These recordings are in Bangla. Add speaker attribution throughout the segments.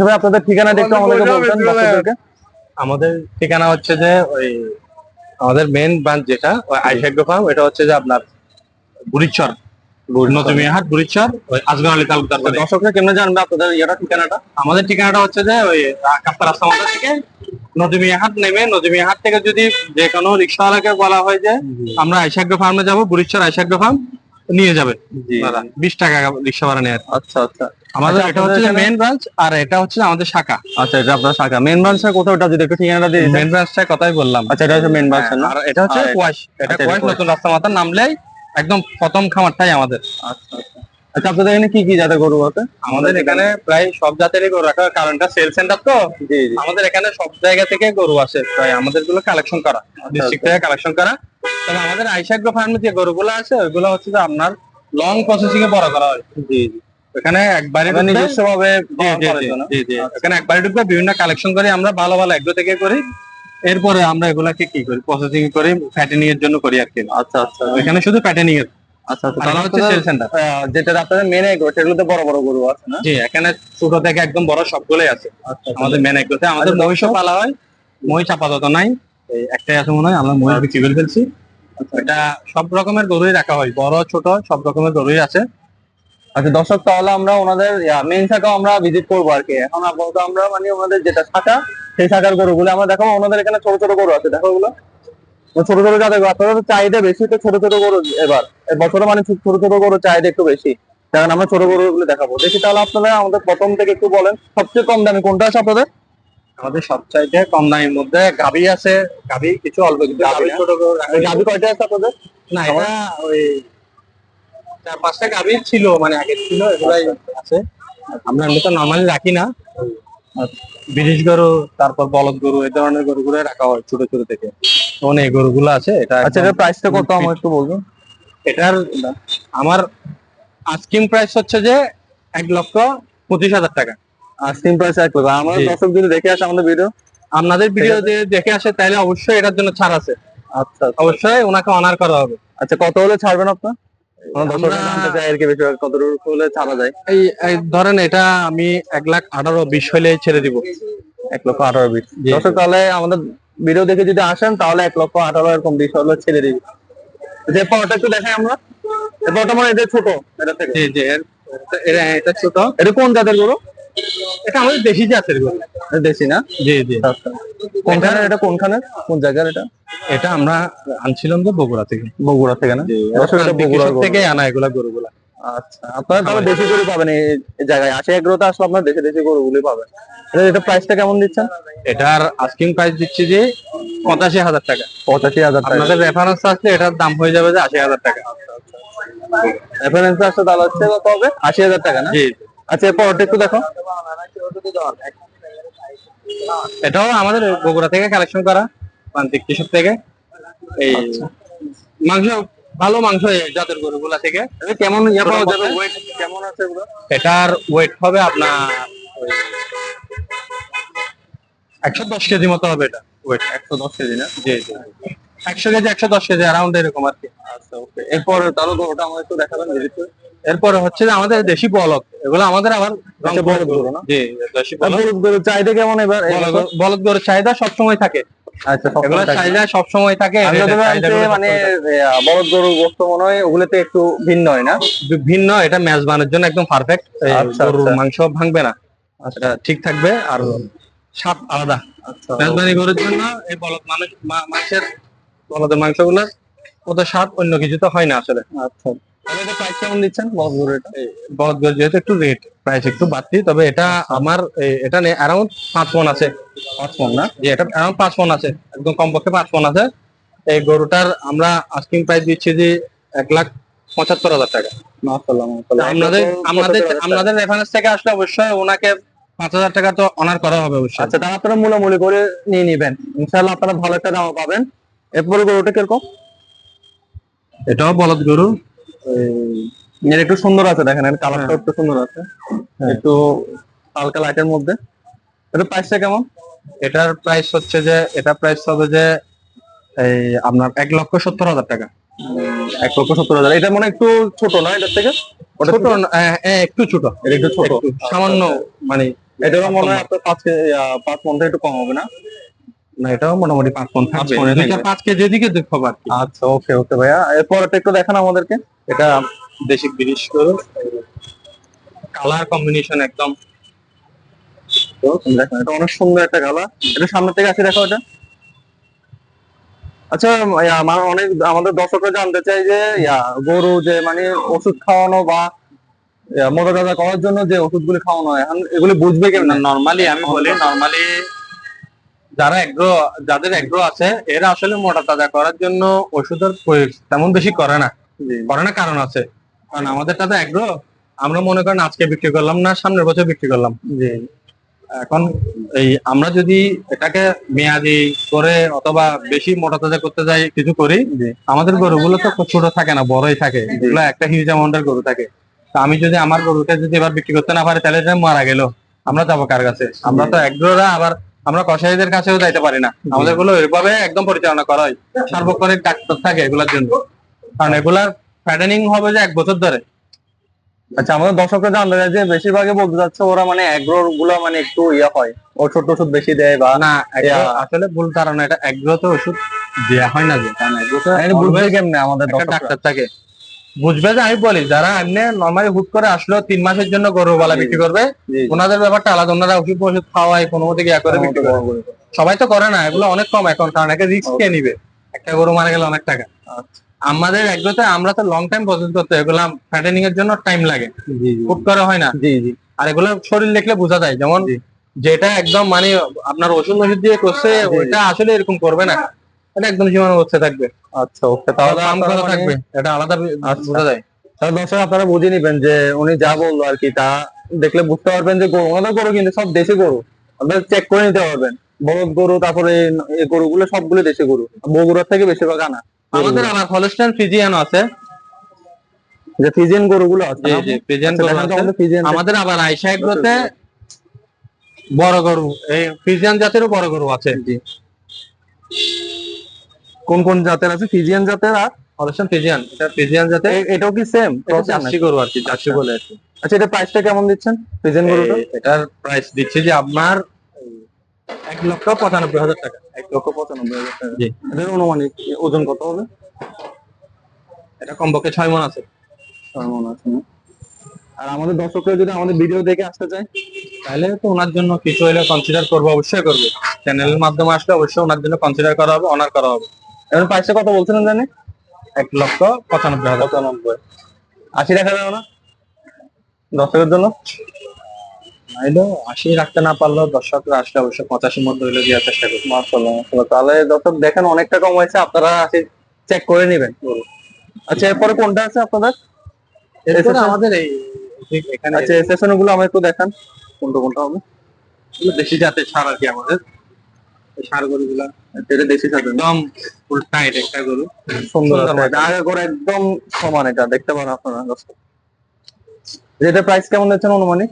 Speaker 1: ভাই আপনাদের ঠিকানাটা একটু আমাদেরকে বলবেন দর্শকদেরকে।
Speaker 2: আমাদের ঠিকানা হচ্ছে যে ওই আমাদের মেইন ব্রাঞ্চ যেটা ওই আইসাগ্য ফার্ম, এটা হচ্ছে যে আপনার বুড়িচর, নতুমিয়াহাট বুড়িচর, ওই আজগর আলী তালুকদার বাড়ি।
Speaker 1: দর্শকরা কেমনে জানবে আপনাদের ঠিকানাটা?
Speaker 2: আমাদের ঠিকানাটা হচ্ছে যে ওই কাপ্তার রাস্তা মাথা থেকে নদীমিয়াহাট নেমে, নদীমিয়াহাট থেকে যদি যে কোনো রিক্সাওয়ালাকে বলা হয় যে আমরা আইসাগ্য ফার্মে যাবো, বুড়িচর আইসাগ্য ফার্ম, নিয়ে যাবে। 20 টাকা রিক্সা ভাড়া নেয়।
Speaker 1: আচ্ছা আচ্ছা।
Speaker 2: আমাদের এটা হচ্ছে যে মেইন ব্রাঞ্চ, আর এটা হচ্ছে আমাদের শাখা।
Speaker 1: আচ্ছা, এটা আপনার শাখা। মেইন ব্রাঞ্চটা কোথাও, এটা যদি একটু ঠিকানাটা দিয়ে দিতেন।
Speaker 2: মেইন ব্রাঞ্চটা কথাই বললাম।
Speaker 1: আচ্ছা, এটা হচ্ছে মেইন ব্রাঞ্চ না?
Speaker 2: আর এটা হচ্ছে কোয়াশ, এটা কোয়াশ নতুন রাস্তা মাথা নামলেই একদম প্রথম খামারটাই আমাদের।
Speaker 1: আচ্ছা আচ্ছা। আচ্ছা, আপনাদের এখানে কি কি জাতের গরু আছে?
Speaker 2: আমাদের এখানে প্রায় সব জাতেরই গরু রাখা, কারণ এটা সেল সেন্টার তো। আমাদের এখানে সব জায়গা থেকে গরু আসে, প্রায় আমাদের গুলো কালেকশন করা, ডিস্ট্রিক্ট থেকে কালেকশন করা। তবে আমাদের আইসাগ্য ফার্মে যে গরুগুলো আছে ওইগুলো হচ্ছে যে আপনার লং প্রসেসিং এ বড় করা হয়।
Speaker 1: জি জি।
Speaker 2: এখানে একবারে
Speaker 1: নিজস্ব ভাবে
Speaker 2: এখানে একবারে ঢুকবে, বিভিন্ন কালেকশন করে আমরা ভালো ভালো এগুলো থেকে করি। এরপরে আমরা এগুলাকে কি করি, প্রসেসিং করি, ফ্যাটেনিং এর জন্য করি আর কি।
Speaker 1: আচ্ছা আচ্ছা।
Speaker 2: এখানে শুধু ফ্যাটেনিং এর।
Speaker 1: আচ্ছা আচ্ছা। তাহলে হচ্ছে সেল সেন্টার যেটা আপনাদের মেন এগ্রো, সেগুলোতে বড় বড় গরু আছে না?
Speaker 2: জি, এখানে ছোট থেকে একদম বড় সবগুলোই আছে আমাদের মেন এগ্রোতে। আমাদের মহিষও পালা হয়, মহিষ আপাতত নাই, এই একটাই আছে মনে হয়, আমরা মহিষ বিক্রি করে ফেলছি। এটা সব রকমের গরুই রাখা হয়, বড় ছোট সব রকমের গরুই আছে।
Speaker 1: আচ্ছা দর্শক, তাহলে আমরা ওনাদের মেইন শাখাও আমরা ভিজিট করবো আর কি। এখন আপাতত আমরা মানে ওনাদের যেটা শাখা, সেই শাখার গরুগুলো আমরা দেখাবো। ওনাদের এখানে ছোট ছোট গরু আছে, দেখো ওগুলো ছোট ছোট জাতের গরু। আপনাদের চাহিদা বেশি তো ছোট ছোট গরু, এবার বছরে মানে ছোট ছোট গরু চাহিদা একটু বেশি, কারণ আমরা ছোট গরুগুলো দেখাবো। দেখি তাহলে আপনারা আমাদের প্রথম থেকে একটু বলেন, সবচেয়ে কম দামি কোনটা আছে আপনাদের?
Speaker 2: আমাদের সবচাইতে কম দামের মধ্যে গাভী আছে, গাভী কিছু অল্প কিছু ছোট গরু।
Speaker 1: গাভী কয়টা আছে আপনাদের?
Speaker 2: না, এটা ওই 4-5টা গাভী ছিল, মানে আগে ছিল, এগুলাই আছে। আমরা এমনিতে নর্মালি রাখি না। বিদেশ গরু, তারপর বলদ গরু, এই ধরনের গরুগুলো রাখা হয় ছোট ছোট থেকে। মানে এই গরুগুলো আছে। এটা
Speaker 1: আচ্ছা, এটার প্রাইসটা কত আমাকে একটু বলবেন?
Speaker 2: এটার আমার আস্কিং প্রাইস হচ্ছে যে 1,25,000 টাকা।
Speaker 1: Asking price 1 lakh. আমার দর্শক যদি দেখে আসে আমাদের ভিডিও,
Speaker 2: আপনাদের ভিডিও দেখে আসে, তাহলে অবশ্যই এটার জন্য ছাড় আছে।
Speaker 1: আচ্ছা,
Speaker 2: অবশ্যই ওনাকে অনার করা হবে।
Speaker 1: আচ্ছা, কত হলে ছাড়বেন আপনার? কতটুকু হলে ছাড়া যায়?
Speaker 2: এই ধরেন এটা আমি 1,18,20 হলে ছেড়ে দিব।
Speaker 1: 1,18,20। দর্শক, তাহলে আমাদের ভিডিও দেখে যদি আসেন তাহলে 1,18,000 এরকম 20 হলে ছেড়ে দিব। যে পাওয়াটা একটু দেখাই আমরা। এই পাওয়াটা মানে এটা ছোট, এটা থেকে।
Speaker 2: জি জি, এটা ছোট।
Speaker 1: এটা কোন জাতের গরু?
Speaker 2: এটা আমাদের দেশি জাতের গরু।
Speaker 1: দেশি না?
Speaker 2: জি জি।
Speaker 1: কোনখানে এটা, কোনখানে, কোন জায়গার এটা?
Speaker 2: এটা আমরা আনছিলাম তো বগুড়া থেকে।
Speaker 1: বগুড়া থেকে না?
Speaker 2: বগুড়া থেকে আনা এগুলা গরুগুলা।
Speaker 1: আচ্ছা, আপনারা তাহলে দেশি গরু পাবেন এই জায়গায়। আশি এগ্রোতে আসলে আপনার দেশি দেশি গরুগুলি পাবেন। এটা প্রাইসটা কেমন দিচ্ছেন?
Speaker 2: এটার আস্কিং প্রাইস দিচ্ছি যে 85,000 টাকা।
Speaker 1: 85,000 টাকা।
Speaker 2: আপনাদের রেফারেন্স আসলে এটার দাম হয়ে যাবে যে 80,000 টাকা।
Speaker 1: রেফারেন্স আসলে তাহলে হচ্ছে কত হবে? 80,000 টাকা না?
Speaker 2: জি।
Speaker 1: আচ্ছা, এরপর একটু দেখো।
Speaker 2: এটাও আমাদের বগুড়া থেকে কালেকশন করা, প্রান্তিক কৃষক থেকে। এই মাংস, ভালো মাংস এই জাতের গরুগুলা থেকে।
Speaker 1: কেমন পাওয়া যাবে? ওয়েট কেমন আছে এগুলো?
Speaker 2: এটার ওয়েট হবে আপনার 110 কেজি মতো হবে। এটা ওয়েট
Speaker 1: 110 কেজি না?
Speaker 2: জি জি। 100 কেজি 110 কেজি অ্যারাউন্ড এরকম আর কি।
Speaker 1: আচ্ছা, ওকে। এরপর তাহলে গরুটা আমাদের একটু দেখাবেন ভিজিট করে।
Speaker 2: এরপরে হচ্ছে যে আমাদের দেশি বলদ, এগুলো আমাদের আবার
Speaker 1: বলদ গরু না?
Speaker 2: জি, দেশি বলদ।
Speaker 1: বলদ গরুর চাহিদা কেমন এবার?
Speaker 2: বলদ গরুর চাহিদা সবসময় থাকে।
Speaker 1: আচ্ছা,
Speaker 2: এগুলোর চাহিদা সবসময় থাকে।
Speaker 1: মানে বলদ গরুর গোশত মনে হয় ওগুলোতে একটু ভিন্ন হয় না?
Speaker 2: ভিন্ন, এটা মেজবানের জন্য একদম পারফেক্ট। গরুর মাংস ভাঙবে না, এটা ঠিক থাকবে, আর স্বাদ আলাদা। মেজবানি গরুর জন্য এই বলদ মাংসের, বলদের মাংসগুলো ওদের স্বাদ অন্য কিছু তো হয় না আসলে।
Speaker 1: আচ্ছা, তাহলে এটা প্রাইস কেমন দিচ্ছেন বলদ গরু? এটা
Speaker 2: বলদ গরু যেহেতু একটু রেট প্রাইস একটু বাড়তি, তবে এটা আমার এটা অ্যারাউন্ড 5 মণ আছে।
Speaker 1: 5 মণ না?
Speaker 2: যে এটা অ্যারাউন্ড 5 মণ আছে, একদম কমপক্ষে 5 মণ আছে। এই গরুটার আমরা আস্কিং প্রাইস দিচ্ছি যে 1,75,000 টাকা। আপনাদের রেফারেন্স থেকে আসলে অবশ্যই ওনাকে 5,000 টাকা তো অনার করা হবে অবশ্যই।
Speaker 1: আচ্ছা, তাহলে আপনারা মূলামূলি করে নিয়ে নিবেন, ইনশাআল্লাহ আপনারা ভালো একটা দাম পাবেন। এরপরে গরুটা কিরকম?
Speaker 2: এটাও বলদ গরু,
Speaker 1: এর একটু সুন্দর আছে, দেখেন এর কালারটা একটু সুন্দর আছে, একটু হালকা লাইটের মধ্যে। এটা প্রাইসটা কেমন?
Speaker 2: এটার প্রাইস হচ্ছে যে, এটা প্রাইস হবে যে এই আপনার 1,70,000 টাকা।
Speaker 1: 1,70,000। এটা মনে একটু ছোট না এটার থেকে?
Speaker 2: ছোট, একটু ছোট, একটু সামান্য, মানে
Speaker 1: এটারও মনে হয় আপনার 5 মন থেকে একটু কম হবে না?
Speaker 2: না, এটাও মোটামুটি 5 মণ থাকবে,
Speaker 1: 5 মণে
Speaker 2: দুইটা
Speaker 1: থাকবে।
Speaker 2: 5 কেজি এদিকে দুই খবর আর কি।
Speaker 1: আচ্ছা, ওকে ওকে ভাইয়া, এরপরটা একটু দেখান আমাদেরকে।
Speaker 2: এটা দেশি বিদেশ গরু, কালার কম্বিনেশন একদম।
Speaker 1: দেখেন, এটা অনেক সুন্দর একটা কালার। এটা সামনে থেকে আসি, দেখো এটা। আচ্ছা, আমার অনেক আমাদের দর্শকরা জানতে চাই যে গরু যে মানে ওষুধ খাওয়ানো বা মোটা তাজা করার জন্য যে ওষুধগুলি খাওয়ানো হয়, এখন এগুলি বুঝবে কেমন?
Speaker 2: নরমালি আমি বলি, নরমালি যাদের এগ্রো আছে এরা আসলে মোটা তাজা করার জন্য ওষুধের প্রয়োগ তেমন বেশি করে না। কারণ আছে, কারণ আমাদেরটা তো এগ্রো, আমরা মনে করেন আজকে বিক্রি করলাম না, সামনের বছর বিক্রি করলাম।
Speaker 1: জি,
Speaker 2: এখন এই আমরা যদি এটাকে মেয়াদি করে অথবা বেশি মোটা তাজা করতে যাই, কিছু করি,
Speaker 1: জি,
Speaker 2: আমাদের গরুগুলো তো ছোট থাকে না, বড়ই থাকে, এগুলো একটা হিউজ অ্যামাউন্টের গরু থাকে। তো আমি যদি আমার গরুটা যদি এবার বিক্রি করতে না পারি, তাহলে এটা মারা গেল, আমরা যাবো কার কাছে? আমরা তো এগ্রোরা আবার আমরা কসাইদের কাছেও যাইতে পারি না, আমাদের গুলো এভাবে একদম পরিচালনা করা হয়, সার্বক্ষণিক ডাক্তার থাকে এগুলোর জন্য, কারণ এগুলার প্যাটার্নিং হবে যে 1 বছর ধরে।
Speaker 1: আচ্ছা, আমাদের দর্শকরা জানতে চায় যে বেশিরভাগই বলতে যাচ্ছে ওরা মানে এগ্রোর গুলা মানে একটু হয়, ওষুধ টষুধ বেশি দেয় বা
Speaker 2: না, আসলে ভুল ধারণা, এটা এগ্রোতে ওষুধ দেওয়া হয় না, যে কারণ এগ্রোতে
Speaker 1: বুঝবে কেমনে আমাদের
Speaker 2: একটা
Speaker 1: দর্শকরা?
Speaker 2: ডাক্তার থাকে, বুঝবে যে, আমি বলি যারা এমনি নর্মালি হুট করে আসলো 3 মাসের জন্য গরু বালা বিক্রি করবে,
Speaker 1: জি, জি।
Speaker 2: ওনাদের ব্যাপারটা আলাদা, ওনারা ওষুধ ওষুধ খাওয়ায় কোনো মতে ইয়া করে বিক্রি করে। সবাই তো করে না, এগুলো অনেক কম এখন, কারণ একে রিস্ক কে নিবে, একটা গরু মারা গেলে অনেক টাকা।
Speaker 1: আচ্ছা,
Speaker 2: আমাদের এগুলোতে আমরা তো লং টাইম প্রসেস করতে হয়, এগুলো ফ্যাটেনিং এর জন্য টাইম লাগে,
Speaker 1: জি, জি,
Speaker 2: হুট করে হয় না।
Speaker 1: জি, জি,
Speaker 2: আর এগুলো শরীর দেখলে বোঝা যায়, যেমন
Speaker 1: জি।
Speaker 2: যেটা একদম মানে আপনার ওষুধ ওষুধ দিয়ে করছে,
Speaker 1: জি, জি।
Speaker 2: ওইটা আসলে এরকম করবে না, এটা একদম সীমানো অবস্থায় থাকবে,
Speaker 1: আচ্ছা, ওকে, তাহলে
Speaker 2: পাম্প
Speaker 1: আপনারা
Speaker 2: করা
Speaker 1: মানে
Speaker 2: থাকবে, এটা আলাদা
Speaker 1: আচ্ছা।
Speaker 2: বোঝা যায়।
Speaker 1: তাহলে দর্শক আপনারা বুঝে নিবেন যে উনি যা বললো আর কি, তা দেখলে বুঝতে পারবেন যে গরু, ওনাদের গরু কিন্তু সব দেশি গরু, আপনারা চেক করে নিতে পারবেন। বলদ গরু, তারপরে এই গরুগুলো সবগুলো দেশি গরু, বগুড়ার থেকে বেশিরভাগ আনা।
Speaker 2: আমাদের আবার হলস্টাইন ফ্রিজিয়ানও আছে,
Speaker 1: যে ফিজিয়ান গরুগুলো আছে
Speaker 2: জি
Speaker 1: না?
Speaker 2: জি, ফ্রিজিয়ান
Speaker 1: আচ্ছা,
Speaker 2: গরু
Speaker 1: দেখান তো
Speaker 2: আছে।
Speaker 1: আমাদের ফিজিয়ান।
Speaker 2: আমাদের আবার আইসা এগুলোতে বড় গরু, এই ফ্রিজিয়ান জাতেরও বড় গরু আছে।
Speaker 1: জি, কোন কোন জাতের আছে? ফিজিয়ান জাতের আর
Speaker 2: হলস্টাইন ফ্রিজিয়ান, এটা ফ্রিজিয়ান জাতের,
Speaker 1: এটাও কি সেম?
Speaker 2: এটা জার্সি গরু আর কি, জার্সি বলে আর কি।
Speaker 1: আচ্ছা, এটা প্রাইসটা কেমন দিচ্ছেন ফিজিয়ান গরুটা?
Speaker 2: এটার প্রাইস দিচ্ছে যে আপনার 1,95,000 টাকা।
Speaker 1: 1,95,000 টাকা।
Speaker 2: জি,
Speaker 1: এটার অনুমানিক ওজন কত হবে?
Speaker 2: এটা কমপক্ষে 6 মণ আছে।
Speaker 1: আমার মনে আছে না। আর আমাদের দর্শকরা যদি আমাদের ভিডিও দেখে আসতে চায়,
Speaker 2: তাহলে তো ওনার জন্য কিছু হলে কনসিডার করবো, অবশ্যই করবো, চ্যানেলের মাধ্যমে আসলে অবশ্যই ওনার জন্য কনসিডার করা হবে, অনার করা হবে।
Speaker 1: এখন প্রাইসটা কত বলছিলেন জানি?
Speaker 2: 1,95,000।
Speaker 1: 95। 80 রাখা যাবে না দর্শকের জন্য?
Speaker 2: নাইলে 80 রাখতে না পারলেও দর্শকরা আসলে অবশ্যই 85 মধ্যে হলে দেওয়ার চেষ্টা করবো।
Speaker 1: মাশাআল্লাহ, মাশাআল্লাহ। তাহলে দর্শক দেখেন অনেকটা কম হয়েছে, আপনারা আসি চেক করে নেবেন। আচ্ছা, এরপরে কোনটা আছে আপনাদের?
Speaker 2: এরপরে আমাদের এই ঠিক এখানে
Speaker 1: আচ্ছা, সেশন গুলো আমার একটু দেখান, কোনটা কোনটা হবে?
Speaker 2: এগুলো দেশি জাতের ষাঁড় আর কি, আমাদের এই ষাঁড় গরুগুলা
Speaker 1: এটা দেশি সাথে
Speaker 2: একদম ফুল টাইট একটা গরু,
Speaker 1: সুন্দর আছে।
Speaker 2: মাথা।
Speaker 1: আগে করে একদম সমান, এটা দেখতে পারেন আপনারা দর্শক। যেটা প্রাইস কেমন দিচ্ছেন অনুমানিক?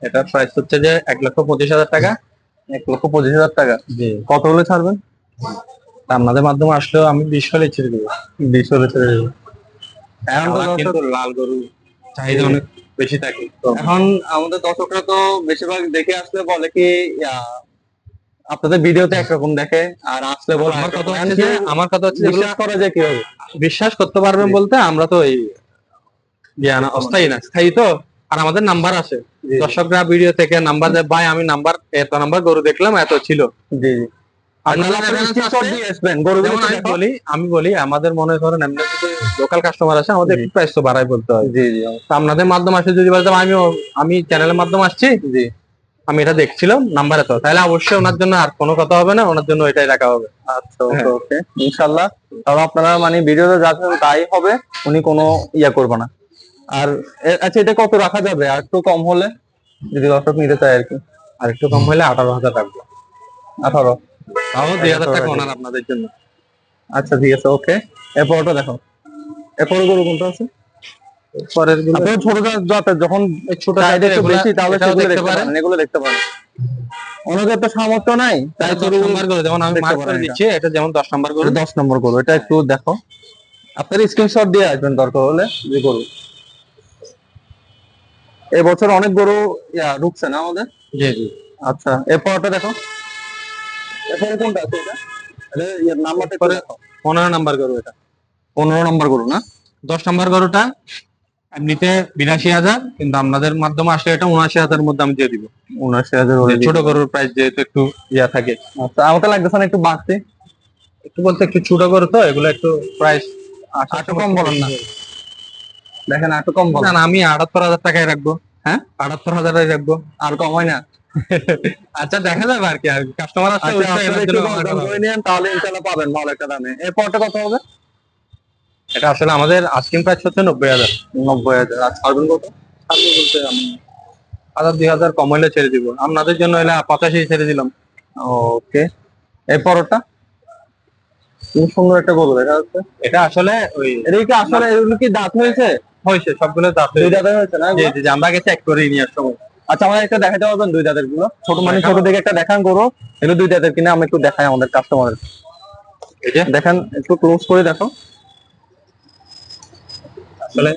Speaker 2: এটার প্রাইস হচ্ছে যে 1,25,000 টাকা।
Speaker 1: 1,25,000 টাকা।
Speaker 2: জি,
Speaker 1: কত হলে ছাড়বেন?
Speaker 2: আপনাদের মাধ্যমে আসলেও আমি 20 হলে ছেড়ে দেবো।
Speaker 1: 20 হলে ছেড়ে দেবেন। এখন তো
Speaker 2: আমার
Speaker 1: দর্শক,
Speaker 2: কিন্তু লাল গরু চাহিদা অনেক বেশি থাকে তো।
Speaker 1: এখন আমাদের দর্শকরা তো বেশিরভাগ দেখে আসলে বলে কি আপনাদের ভিডিওতে একরকম দেখে, আর আসলে বলে
Speaker 2: আমার
Speaker 1: আরেক
Speaker 2: কথা
Speaker 1: রকম।
Speaker 2: হচ্ছে যে আমার কথা হচ্ছে যেগুলো
Speaker 1: বিশ্বাস করা যায় কিভাবে?
Speaker 2: বিশ্বাস করতে পারবেন বলতে, আমরা তো এই না, অস্থায়ী না, স্থায়ী তো। আর আমাদের নাম্বার আছে,
Speaker 1: জি,
Speaker 2: দর্শকরা ভিডিও থেকে নাম্বার দেয়, ভাই আমি নাম্বার এত নাম্বার গরু দেখলাম, এত ছিল।
Speaker 1: জি, জি।
Speaker 2: আপনারা
Speaker 1: আপনারা
Speaker 2: reference
Speaker 1: স্ক্রিনশট
Speaker 2: আছে?
Speaker 1: দিয়ে আসবেন গরুগুলো
Speaker 2: যেমন
Speaker 1: একটু দেখো।
Speaker 2: আমি বলি আমাদের মনে করেন এমনি যদি লোকাল কাস্টমার আছে, আমাদের একটু প্রাইস তো বাড়াই বলতে হয়।
Speaker 1: জি, জি,
Speaker 2: তো আপনাদের মাধ্যমে আসে যদি বলতাম আমি চ্যানেলের মাধ্যমে আসছি,
Speaker 1: জি।
Speaker 2: আমি এটা দেখছিলাম নাম্বার এত, তাহলে অবশ্যই ওনার জন্য আর কোনো কথা হবে না, ওনার জন্য এটাই রাখা হবে।
Speaker 1: আচ্ছা, ওকে,
Speaker 2: হ্যাঁ।
Speaker 1: ওকে, ইনশাআল্লাহ। তাহলে আপনারা মানে ভিডিওতে যাচ্ছেন তাই হবে, উনি কোনো করবে না। আর আচ্ছা, এটা কত রাখা যাবে আর একটু কম হলে, যদি দর্শক নিতে চায় আর কি?
Speaker 2: আর একটু কম হলে 18,000 রাখবো,
Speaker 1: 18।
Speaker 2: তাও 2,000 টাকা ওনার আপনাদের জন্য।
Speaker 1: আচ্ছা, ঠিক আছে, ওকে। এরপরটা দেখো, এরপরে গরু কোনটা আছে?
Speaker 2: পরের গুলো
Speaker 1: আপনারা ছোট জাতের যখন
Speaker 2: ছোট
Speaker 1: চাহিদা একটু
Speaker 2: এগুলা-
Speaker 1: বেশি, তাহলে
Speaker 2: এটাও
Speaker 1: সেগুলো
Speaker 2: দেখতে
Speaker 1: দেখতে
Speaker 2: পারেন।
Speaker 1: পারেন, এগুলো দেখতে পারেন। ওনাদের তো সামর্থ্য নাই, তাই
Speaker 2: তাই 10 নম্বর গরু, যেমন আমি
Speaker 1: দেখতে
Speaker 2: মার্ক করে
Speaker 1: পারেন
Speaker 2: দিচ্ছি, এটা যেমন 10 নম্বর গরু।
Speaker 1: 10 নম্বর গরু, এটা একটু দেখো। আপনার স্ক্রিনশট দিয়ে আসবেন দরকার হলে যে গরু। এবছর অনেক গরু ঢুকছে না আমাদের।
Speaker 2: জি জি।
Speaker 1: আচ্ছা এরপরটা দেখো, এরপরে কোনটা আছে এটা? নাম্বারটা একটু
Speaker 2: পরে
Speaker 1: দেখো।
Speaker 2: 15 নাম্বার গরু এটা।
Speaker 1: 15 নম্বর গরু না?
Speaker 2: 10 নাম্বার গরুটা এমনিতে 82,000, কিন্তু আপনাদের মাধ্যমে আসলে এটা 79,000 মধ্যে আমি দিয়ে দিব।
Speaker 1: 79,000
Speaker 2: যে ছোট গরুর প্রাইস যেহেতু একটু থাকে।
Speaker 1: আচ্ছা আমাকে লাগতেছে না একটু বাড়তি?
Speaker 2: একটু বলতে একটু ছোট গরু তো, এগুলো একটু প্রাইস
Speaker 1: একটু কম বলেন না, দেখেন একটু কম
Speaker 2: না
Speaker 1: বলেন।
Speaker 2: না, আমি 78,000 টাকায় রাখবো।
Speaker 1: হ্যাঁ
Speaker 2: 78,000 রাখবো।
Speaker 1: আর কম হয় না?
Speaker 2: আচ্ছা দেখা যাবে আর কি, আর কাস্টমার আসছে
Speaker 1: আচ্ছা
Speaker 2: ওইটা
Speaker 1: আপনারা
Speaker 2: এর
Speaker 1: একটু
Speaker 2: জন্য
Speaker 1: দরদাম করে নিন, তাহলে ইনশাল্লাহ পাবেন ভালো একটা দামে। এরপরটা কত হবে?
Speaker 2: এটা আসলে আমাদের আস্কিং প্রাইস হচ্ছে 90,000।
Speaker 1: 90,000। আর ছাড়বেন কত?
Speaker 2: ছাড়বো বলতে আমি 1,000-2,000 কম হইলে ছেড়ে দিব, আপনাদের জন্য হলে 85 ছেড়ে দিলাম।
Speaker 1: ওকে। এরপরটা খুব সুন্দর একটা গরু দেখা যাচ্ছে।
Speaker 2: এটা আসলে ওই
Speaker 1: এটা কি আসলে এগুলো কি দাঁত হয়েছে?
Speaker 2: হয়েছে, সবগুলো দাঁত
Speaker 1: দুই
Speaker 2: হয়েছে।
Speaker 1: দাঁতের হয়েছে না
Speaker 2: জি
Speaker 1: এগুলো?
Speaker 2: জি জি, আমরা আগে চেক করে নিয়ে আসবো।
Speaker 1: আচ্ছা আমাদের একটা দেখাতে পারবেন দুই দাঁতের গুলো? ছোট মানে
Speaker 2: দেখাবো।
Speaker 1: ছোট দিকে একটা দেখান গরু, এগুলো দুই দাঁতের কিনা আমরা একটু দেখাই আমাদের কাস্টমারের।
Speaker 2: এই যে
Speaker 1: দেখেন একটু ক্লোজ করে দেখো।
Speaker 2: আসলে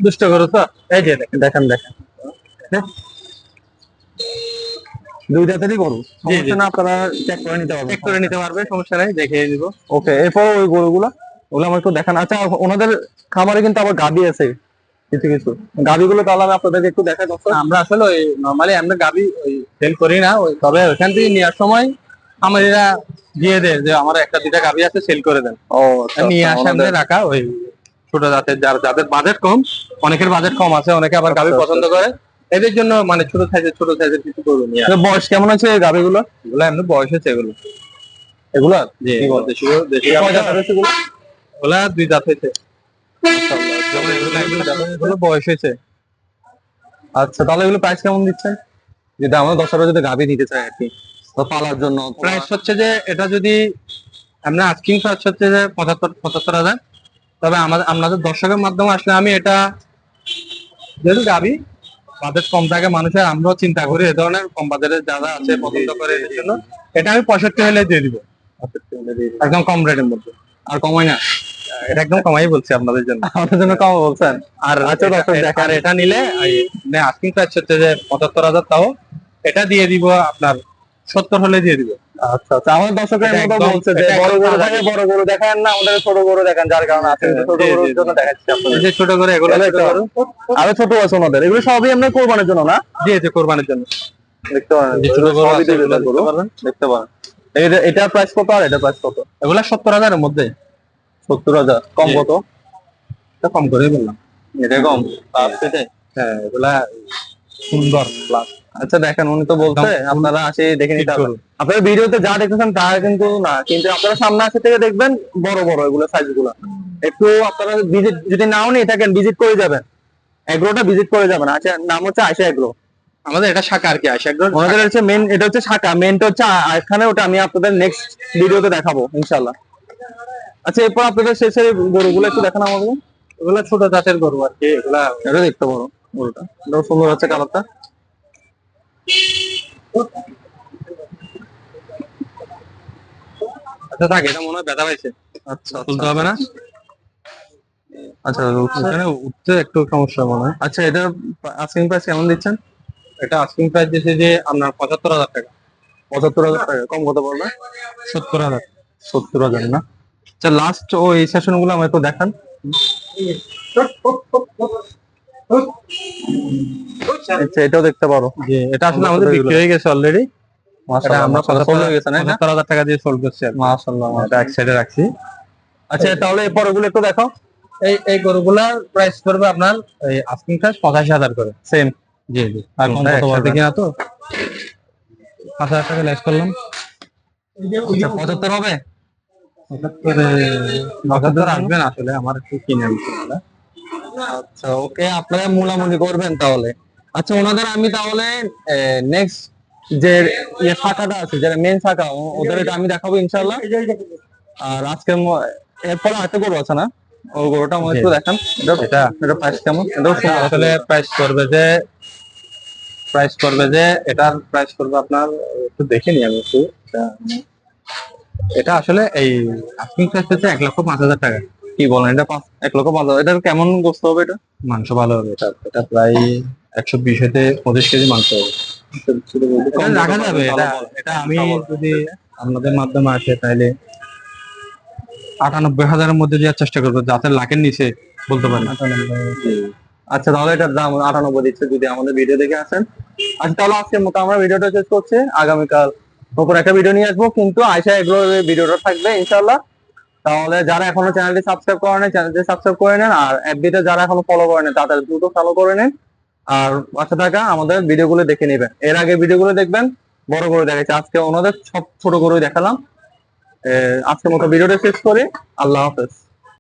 Speaker 2: দুষ্ট গরু তো, এই যে দেখেন।
Speaker 1: দেখেন দেখেন দুই দাঁতেরই গরু,
Speaker 2: জি, জি।
Speaker 1: সমস্যা না, আপনারা চেক করে নিতে পারবেন।
Speaker 2: চেক করে নিতে পারবে, সমস্যা নাই, দেখিয়ে দিব।
Speaker 1: ওকে। এরপর ওই গরুগুলো, ওগুলো আমার একটু দেখান। আচ্ছা ওনাদের খামারে কিন্তু আবার গাবি আছে কিছু কিছু, গাবিগুলো তাহলে আমি আপনাদেরকে একটু দেখাই দর্শক।
Speaker 2: আমরা আসলে ওই নরমালি আমরা গাবি ওই সেল করি না, ওই তবে ওইখান থেকে নেওয়ার সময় আমার এরা দিয়ে দেয় যে আমার একটা দুইটা গাবি আছে, সেল করে দেন।
Speaker 1: ও আচ্ছা,
Speaker 2: নিয়ে
Speaker 1: আচ্ছা,
Speaker 2: আসে আমাদের রাখা ওই ছোট জাতের, যাদের বাজেট কম, অনেকের বাজেট কম আছে, অনেকে আবার গাবি
Speaker 1: আচ্ছা,
Speaker 2: পছন্দ করে, এদের জন্য মানে ছোট সাইজের কিছু করবো নিয়ে আসে।
Speaker 1: এদের বয়স কেমন আছে এই গাবিগুলো?
Speaker 2: এগুলো এমনি বয়স হচ্ছে এগুলো।
Speaker 1: এগুলা
Speaker 2: যে
Speaker 1: কি বলে?
Speaker 2: দেশীয় দেশীয়
Speaker 1: কয়
Speaker 2: গাভীটা,
Speaker 1: দাঁতের আছে এগুলো?
Speaker 2: ওগুলা 2 দাঁত হয়েছে। যেমন এগুলো বয়স হয়েছে।
Speaker 1: আচ্ছা তাহলে এগুলো প্রাইস কেমন দিচ্ছেন, যদি আমরা 10 যদি গাবি নিতে চাই আর কি, তো পালার জন্য?
Speaker 2: প্রাইস হচ্ছে যে এটা যদি আমরা আস্কিং প্রাইস হচ্ছে যে 75,000। তবে আমাদের আপনাদের দর্শকের মাধ্যমে আসলে আমি এটা, যেহেতু গাবি বাজেট কম থাকে মানুষের, আমরাও চিন্তা করি এ ধরনের কম বাজারের যারা আছে পছন্দ করে, এর জন্য এটা আমি 65 হলে দিয়ে দিব, একদম কম রেটের মধ্যে।
Speaker 1: আর কমাই না?
Speaker 2: এটা একদম কমাই বলছি আপনাদের জন্য।
Speaker 1: আমাদের জন্য কম বলছেন?
Speaker 2: আর
Speaker 1: আচ্ছা দর্শক দেখেন,
Speaker 2: আর এটা নিলে আস্কিং প্রাইস হচ্ছে যে 75,000, তাও এটা দিয়ে দিব আপনার 70 হলে দিয়ে দিব।
Speaker 1: আচ্ছা আচ্ছা আমাদের দর্শকের
Speaker 2: এটা
Speaker 1: মতো
Speaker 2: একদম-
Speaker 1: বলছে যে
Speaker 2: এটা
Speaker 1: বড়
Speaker 2: একদম
Speaker 1: গরু
Speaker 2: তাজা
Speaker 1: থাকে, বড় গরু দেখান না, আমাদের ছোট গরু দেখান, যার কারণে আছে ছোট
Speaker 2: জি,
Speaker 1: গরুর
Speaker 2: জি,
Speaker 1: জন্য
Speaker 2: জি।
Speaker 1: দেখাচ্ছি
Speaker 2: এই
Speaker 1: আপনাদের।
Speaker 2: যে ছোট করে এগুলো
Speaker 1: এগুলো
Speaker 2: ছোট
Speaker 1: একটা-
Speaker 2: গরু।
Speaker 1: আরো ছোট আছে ওনাদের, এগুলো সবই আমরা কোরবানির জন্য না?
Speaker 2: জি, এই যে কোরবানির জন্য।
Speaker 1: দেখতে পারেন
Speaker 2: এই যে ছোট
Speaker 1: এগুলো
Speaker 2: গরু
Speaker 1: সবই
Speaker 2: আছে,
Speaker 1: দুই
Speaker 2: এগুলো
Speaker 1: দাঁতের গরু,
Speaker 2: দেখতে পারবেন।
Speaker 1: দেখতে পারেন। এটার প্রাইস কত আর এটার প্রাইস কত?
Speaker 2: এগুলা 70,000 এর মধ্যে।
Speaker 1: 70,000 কম
Speaker 2: জি।
Speaker 1: কত?
Speaker 2: এটা কম করে বললাম।
Speaker 1: এটা কম আর সেটাই।
Speaker 2: হ্যাঁ, এগুলা সুন্দর প্লাস
Speaker 1: আচ্ছা দেখেন উনি তো বলছে
Speaker 2: একদম
Speaker 1: আপনারা আসে দেখে নিতে
Speaker 2: ঠিক
Speaker 1: পারবেন।
Speaker 2: গরু।
Speaker 1: আপনারা ভিডিওতে যা দেখতেছেন তা কিন্তু না, কিন্তু আপনারা সামনে আসে থেকে দেখবেন বড় বড় এগুলো সাইজ গুলো। একটু আপনারা ভিজিট যদি নাও নিয়ে থাকেন ভিজিট করে যাবেন, এগ্রোটা ভিজিট করে যাবেন। আচ্ছা নাম হচ্ছে আয়শা এগ্রো।
Speaker 2: আমাদের এটা শাখা আর কি, আশা একদম
Speaker 1: ওনাদের হচ্ছে মেন, এটা হচ্ছে শাখা, মেনটা হচ্ছে এখানে, ওটা আমি আপনাদের নেক্সট ভিডিওতে দেখাবো ইনশাল্লাহ। আচ্ছা এরপর আপনাদের শেষের গরুগুলো একটু দেখান আমাদের।
Speaker 2: এগুলা ছোট জাতের গরু আর কি, এগুলা
Speaker 1: এটা দেখতে পারো গরুটা, এটাও সুন্দর হচ্ছে কালারটা।
Speaker 2: আচ্ছা থাক, এটা মনে হয় ব্যথা পাইছে,
Speaker 1: আচ্ছা
Speaker 2: তুলতে হবে না।
Speaker 1: আচ্ছা
Speaker 2: এখানে উঠতে একটু সমস্যা মনে হয়।
Speaker 1: আচ্ছা এটার আস্কিং প্রাইস কেমন দিচ্ছেন?
Speaker 2: এটা আস্কিং প্রাইস দিয়েছে যে আপনার 75,000 টাকা।
Speaker 1: 75,000 টাকা, কম কত পড়বে?
Speaker 2: 70,000।
Speaker 1: 70,000 না? আচ্ছা লাস্ট ও এই সেশন গুলো আমার একটু দেখান। আচ্ছা এটাও দেখতে পারো।
Speaker 2: যে এটা আসলে আমাদের বিক্রি হয়ে গেছে অলরেডি। এটা
Speaker 1: মাশাআল্লাহ,
Speaker 2: আমরা
Speaker 1: মাশাআল্লাহ, sold হয়ে গেছে না এটা?
Speaker 2: 75,000 টাকা দিয়ে সোল্ড করছি আর কি।
Speaker 1: মাশাআল্লাহ,
Speaker 2: এটা এক সাইডে রাখছি।
Speaker 1: আচ্ছা তাহলে এরপর ওগুলো একটু দেখাও।
Speaker 2: এই গরুগুলার প্রাইস পড়বে আপনার এই আস্কিং প্রাইস 85,000 করে।
Speaker 1: সেম।
Speaker 2: জি জি। আর কম কত বলতে কিনা তো 5,000 টাকা লেস করলাম।
Speaker 1: আচ্ছা 75 হবে?
Speaker 2: 75 আসবে না আসলে, আমার একটু কিনে আনতে হবে।
Speaker 1: আচ্ছা ওকে, আপনারা মূলামূলি করবেন তাহলে। আচ্ছা ওনাদের আমি তাহলে নেক্সট যে শাখাটা আছে, যারা মেন শাখা, ওদের এটা আমি দেখাবো ইনশাআল্লাহ। আর আজকে এরপর আরেকটা গরু আছে না, ওই গরুটা আমার একটু দেখান।
Speaker 2: এটা
Speaker 1: এটা প্রাইস কেমন? এটাও
Speaker 2: এটা আসলে প্রাইস করবে যে এটার প্রাইস করবে আপনার, একটু দেখে নি আমি একটু। এটা আসলে এই আস্কিং প্রাইস হচ্ছে 1,05,000 টাকা।
Speaker 1: কি বলেন, এটা 1,05,000? এটার কেমন গোস্ত হবে এটা?
Speaker 2: মাংস ভালো হবে, এটা প্রায় 120 হতে 25 কেজি মাংস হবে। এটা রাখা যাবে, এটা আমি যদি আপনাদের মাধ্যমে আসে তাহলে 98,000-এর মধ্যে দেওয়ার চেষ্টা করবো, যাতে লাখের নিচে বলতে পারি।
Speaker 1: আচ্ছা, তাহলে এটার দাম 98 দিচ্ছে যদি আমাদের ভিডিও দেখে আসেন। আচ্ছা, তাহলে আজকের মতো আমরা ভিডিওটা শেষ করছি। আগামীকাল নতুন একটা ভিডিও নিয়ে আসবো, কিন্তু আয়শা এগুলো ভিডিওটা থাকবে ইনশাল্লাহ। তাহলে যারা এখনো চ্যানেলটি সাবস্ক্রাইব করে নেন, চ্যানেলটি সাবস্ক্রাইব করে নেন, আর এফবিতে যারা এখনো ফলো করে নেন তাদের দ্রুত ফলো করে নেন, আর পাশে থাকা আমাদের ভিডিওগুলো দেখে নেবেন। এর আগে ভিডিওগুলো দেখবেন, বড় করে দেখাচ্ছি, আজকে ওনাদের সব ছোট করে দেখালাম। আজকের মতো ভিডিওটা শেষ করি। আল্লাহ হাফেজ।